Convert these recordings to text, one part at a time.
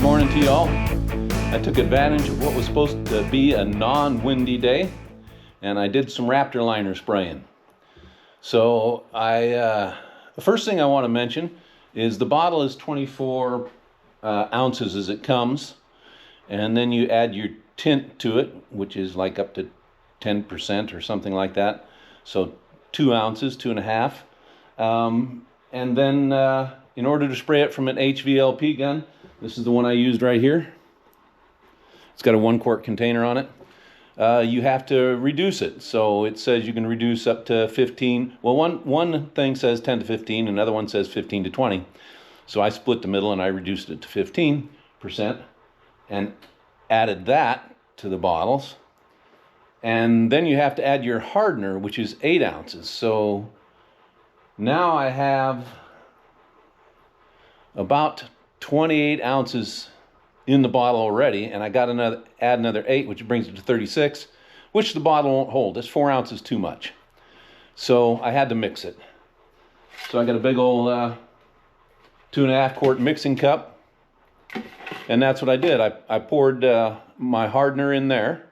morning to y'all. I took advantage of what was supposed to be a non-windy day, and I did some Raptor Liner spraying. So the first thing I want to mention is the bottle is 24 ounces as it comes, and then you add your tint to it, which is like up to 10% or something like that. So 2 ounces, 2.5. And then in order to spray it from an HVLP gun, this is the one I used right here. It's got a 1 quart container on it. You have to reduce it. So it says you can reduce up to 15. Well, one thing says 10 to 15, another one says 15 to 20. So I split the middle and I reduced it to 15% and added that to the bottles. And then you have to add your hardener, which is 8 ounces. So now I have about 28 ounces in the bottle already, and I got add another 8, which brings it to 36, which the bottle won't hold. It's 4 ounces too much. So I had to mix it. So I got a big old 2.5 quart mixing cup, and that's what I did. I poured my hardener in there,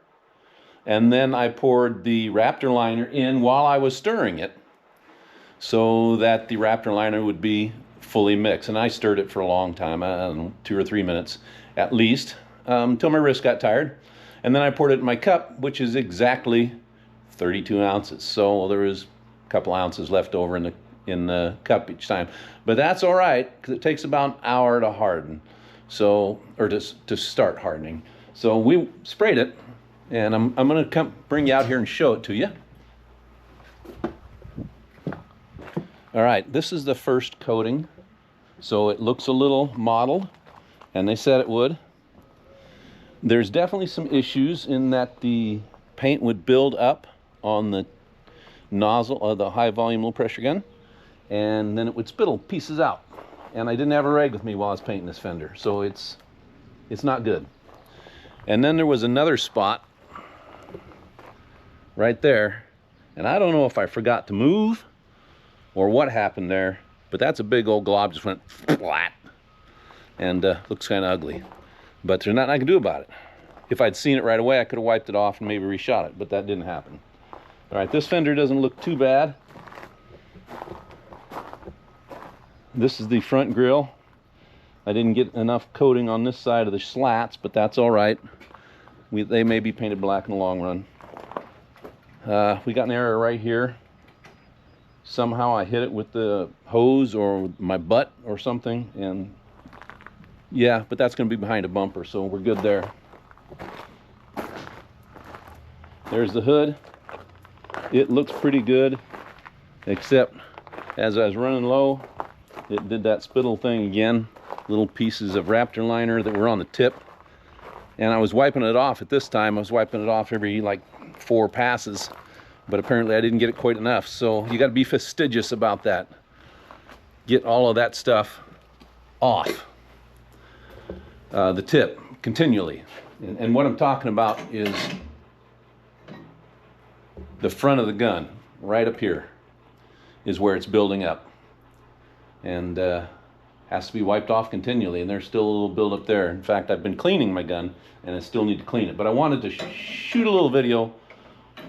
and then I poured the Raptor Liner in while I was stirring it, so that the Raptor Liner would be fully mixed. And I stirred it for a long time, I don't know, 2 or 3 minutes at least, until my wrist got tired. And then I poured it in my cup, which is exactly 32 ounces. So there was a couple ounces left over in the cup each time. But that's all right, because it takes about an hour to harden, so, or to start hardening. So we sprayed it, and I'm going to come bring you out here and show it to you. All right, this is the first coating. So it looks a little mottled, and they said it would. There's definitely some issues in that the paint would build up on the nozzle of the high volume low pressure gun, and then it would spittle pieces out. And I didn't have a rag with me while I was painting this fender, so it's not good. And then there was another spot right there, and I don't know if I forgot to move or what happened there, but that's a big old glob, just went flat, and looks kind of ugly. But there's nothing I can do about it. If I'd seen it right away, I could have wiped it off and maybe reshot it, but that didn't happen. All right, this fender doesn't look too bad. This is the front grille. I didn't get enough coating on this side of the slats, but that's all right. They may be painted black in the long run. We got an error right here. Somehow I hit it with the hose or my butt or something, and yeah, but that's going to be behind a bumper, so we're good there. There's the hood. It looks pretty good, except as I was running low, it did that spittle thing again. Little pieces of Raptor Liner that were on the tip, and I was wiping it off at this time. I was wiping it off every like 4 passes. But apparently I didn't get it quite enough, so you got to be fastidious about that. Get all of that stuff off the tip continually. And what I'm talking about is the front of the gun, right up here, is where it's building up. And has to be wiped off continually, and there's still a little buildup there. In fact, I've been cleaning my gun, and I still need to clean it. But I wanted to shoot a little video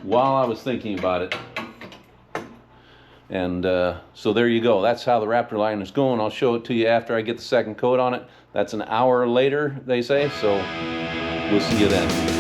while I was thinking about it. And so there you go. That's how the Raptor Liner is going. I'll show it to you after I get the second coat on it. That's an hour later, they say, so we'll see you then.